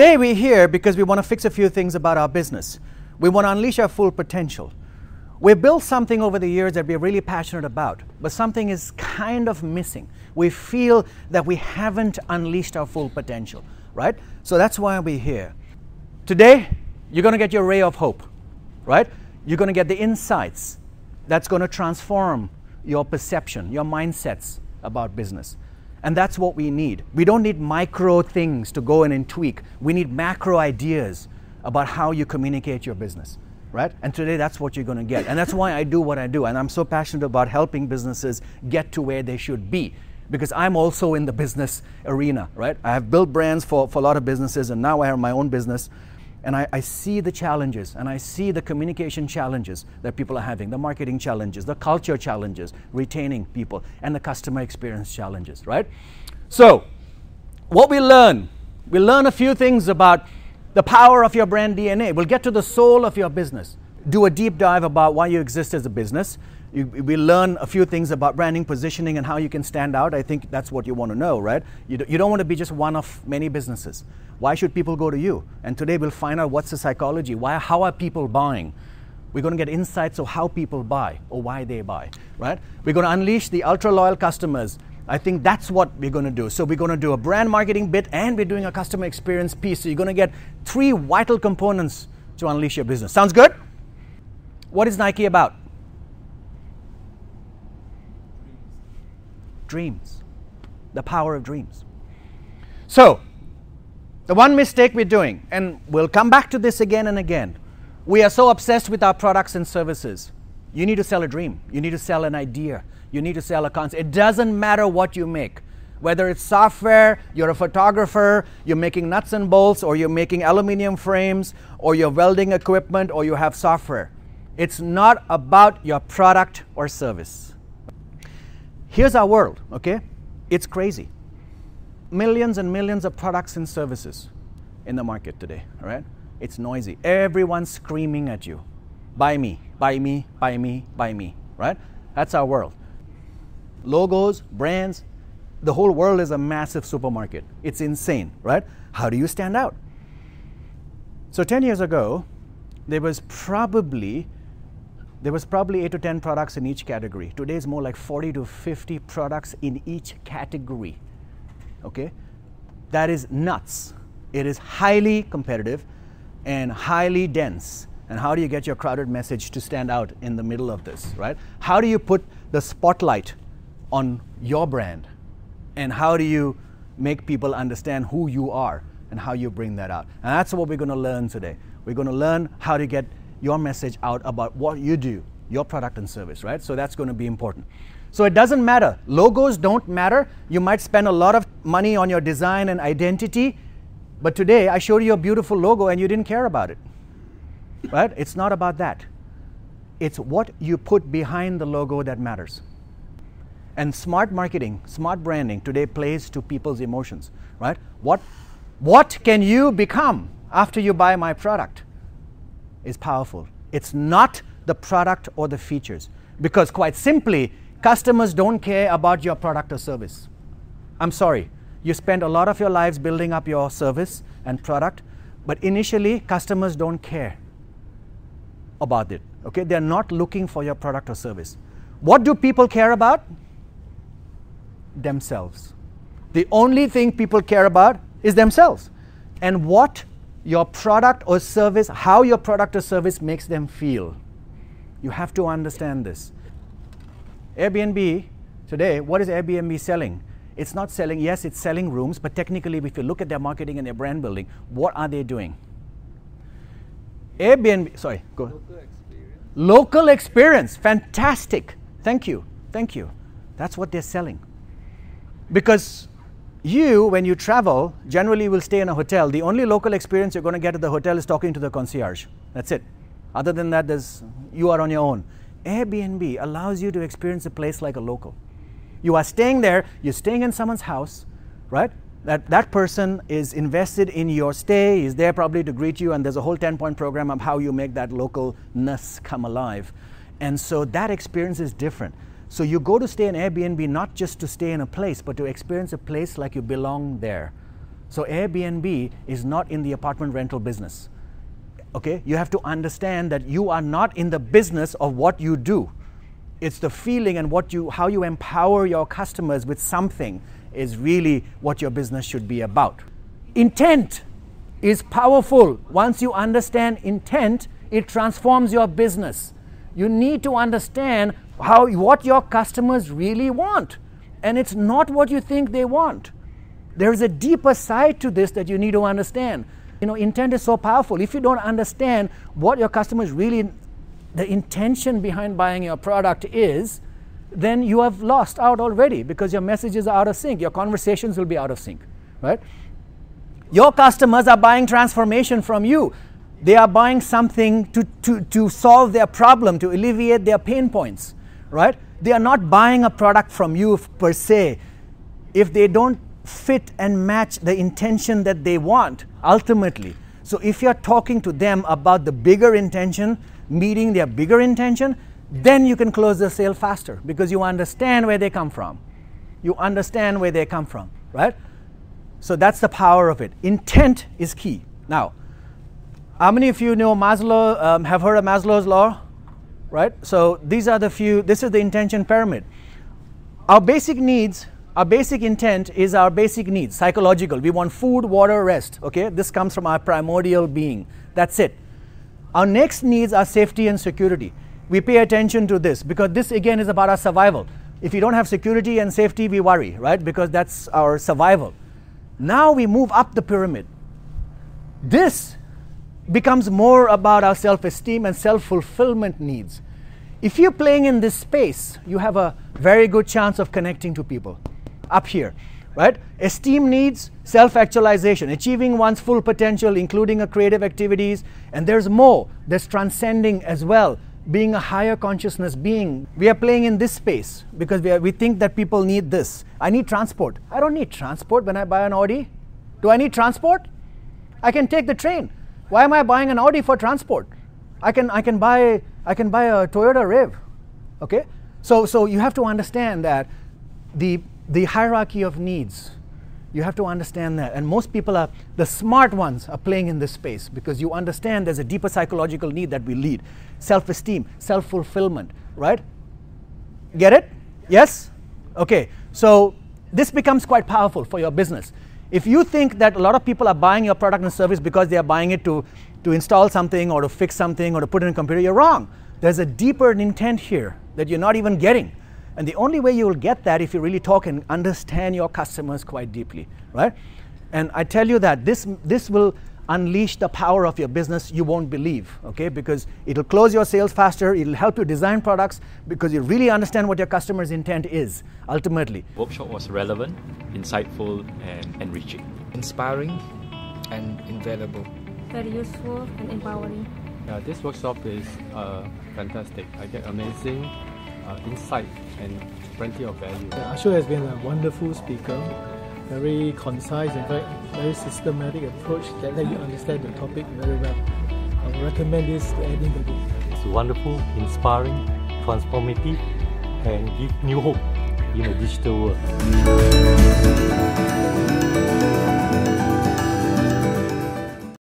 Today we're here because we want to fix a few things about our business. We want to unleash our full potential. We've built something over the years that we're really passionate about, but something is kind of missing. We feel that we haven't unleashed our full potential, right? So that's why we're here. Today, you're going to get your ray of hope, right? You're going to get the insights that's going to transform your perception, your mindsets about business. And that's what we need. We don't need micro things to go in and tweak. We need macro ideas about how you communicate your business, right? And today that's what you're going to get. And that's why I do what I do. And I'm so passionate about helping businesses get to where they should be, because I'm also in the business arena, right? I have built brands for a lot of businesses, and now I have my own business. And I see the challenges, and I see the communication challenges that people are having, the marketing challenges, the culture challenges, retaining people, and the customer experience challenges, right? So, what we learn a few things about the power of your brand DNA. We'll get to the soul of your business, do a deep dive about why you exist as a business. We learn a few things about branding, positioning, and how you can stand out. I think that's what you want to know, right? You don't want to be just one of many businesses. Why should people go to you? And today we'll find out what's the psychology. How are people buying? We're going to get insights of how people buy or why they buy, right? We're going to unleash the ultra-loyal customers. I think that's what we're going to do. So we're going to do a brand marketing bit, and we're doing a customer experience piece. So you're going to get 3 vital components to unleash your business. Sounds good? What is Nike about? Dreams. The power of dreams. So, the one mistake we're doing, and we'll come back to this again and again, we are so obsessed with our products and services. You need to sell a dream. You need to sell an idea. You need to sell a concept. It doesn't matter what you make. Whether it's software, you're a photographer, you're making nuts and bolts, or you're making aluminum frames, or you're welding equipment, or you have software. It's not about your product or service. Here's our world, okay? It's crazy. Millions and millions of products and services in the market today, all right? It's noisy. Everyone's screaming at you. Buy me, buy me, buy me, buy me, right? That's our world. Logos, brands, the whole world is a massive supermarket. It's insane, right? How do you stand out? So 10 years ago, there was probably 8 to 10 products in each category. Today is more like 40 to 50 products in each category. Okay? That is nuts. It is highly competitive and highly dense. And how do you get your crowded message to stand out in the middle of this, right? How do you put the spotlight on your brand? And how do you make people understand who you are and how you bring that out? And that's what we're going to learn today. We're going to learn how to get your message out about what you do, your product and service, right? So that's going to be important. So it doesn't matter. Logos don't matter. You might spend a lot of money on your design and identity, but today I showed you a beautiful logo and you didn't care about it, right? It's not about that. It's what you put behind the logo that matters. And smart marketing, smart branding today plays to people's emotions, right? What can you become after you buy my product is powerful. It's not the product or the features, because quite simply, customers don't care about your product or service. I'm sorry. You spend a lot of your lives building up your service and product, but initially, customers don't care about it. Okay? They're not looking for your product or service. What do people care about? Themselves. The only thing people care about is themselves. And what your product or service, how your product or service makes them feel. You have to understand this. Airbnb today, what is Airbnb selling? It's not selling, yes, it's selling rooms, but technically, if you look at their marketing and their brand building, what are they doing? Airbnb, sorry, go. Local experience. Local experience, fantastic. Thank you, thank you. That's what they're selling. Because you, when you travel, generally will stay in a hotel. The only local experience you're going to get at the hotel is talking to the concierge. That's it. Other than that, you are on your own. Airbnb allows you to experience a place like a local. You are staying there, you're staying in someone's house, right? That person is invested in your stay, is there probably to greet you, and there's a whole 10-point program of how you make that localness come alive. And so that experience is different. So you go to stay in Airbnb not just to stay in a place, but to experience a place like you belong there. So Airbnb is not in the apartment rental business. Okay? You have to understand that you are not in the business of what you do. It's the feeling and how you empower your customers with something is really what your business should be about. Intent is powerful. Once you understand intent, it transforms your business. You need to understand what your customers really want. And it's not what you think they want. There is a deeper side to this that you need to understand. You know, intent is so powerful. If you don't understand what your customers really, the intention behind buying your product is, then you have lost out already because your messages are out of sync. Your conversations will be out of sync, right? Your customers are buying transformation from you. They are buying something to solve their problem, to alleviate their pain points, right? They are not buying a product from you per se. If they don't fit and match the intention that they want, ultimately. So if you're talking to them about the bigger intention, meeting their bigger intention, then you can close the sale faster because you understand where they come from. You understand where they come from, right? So that's the power of it. Intent is key. Now, how many of you know Maslow, have heard of Maslow's law? Right? So these are this is the intention pyramid. Our basic needs, our basic intent is our basic needs, psychological. We want food, water, rest. Okay? This comes from our primordial being. That's it. Our next needs are safety and security. We pay attention to this because this again is about our survival. If you don't have security and safety, we worry, right? Because that's our survival. Now we move up the pyramid. This becomes more about our self-esteem and self-fulfillment needs. If you're playing in this space, you have a very good chance of connecting to people up here, right? Esteem needs, self-actualization, achieving one's full potential, including creative activities, and there's more. There's transcending as well, being a higher consciousness being. We are playing in this space because we think that people need this. I need transport. I don't need transport when I buy an Audi. Do I need transport? I can take the train. Why am I buying an Audi for transport? I can buy a Toyota Rev. Okay? So you have to understand that the hierarchy of needs, you have to understand that. And most people the smart ones are playing in this space because you understand there's a deeper psychological need that we lead. Self-esteem, self-fulfillment, right? Get it? Yes? Okay. So this becomes quite powerful for your business. If you think that a lot of people are buying your product and service because they are buying it to install something or to fix something or to put it in a computer, you're wrong. There's a deeper intent here that you're not even getting. And the only way you will get that if you really talk and understand your customers quite deeply, right? And I tell you that this will unleash the power of your business you won't believe, okay? Because it'll close your sales faster, it'll help you design products because you really understand what your customer's intent is, ultimately. Workshop was relevant, insightful, and enriching. Inspiring and invaluable. Very useful and empowering. Yeah, this workshop is fantastic. I get amazing insight and plenty of value. Yeah, Ashok has been a wonderful speaker, very concise and very systematic approach that let you understand the topic very well. I would recommend this to anybody. It's wonderful, inspiring, transformative, and give new hope in a digital world.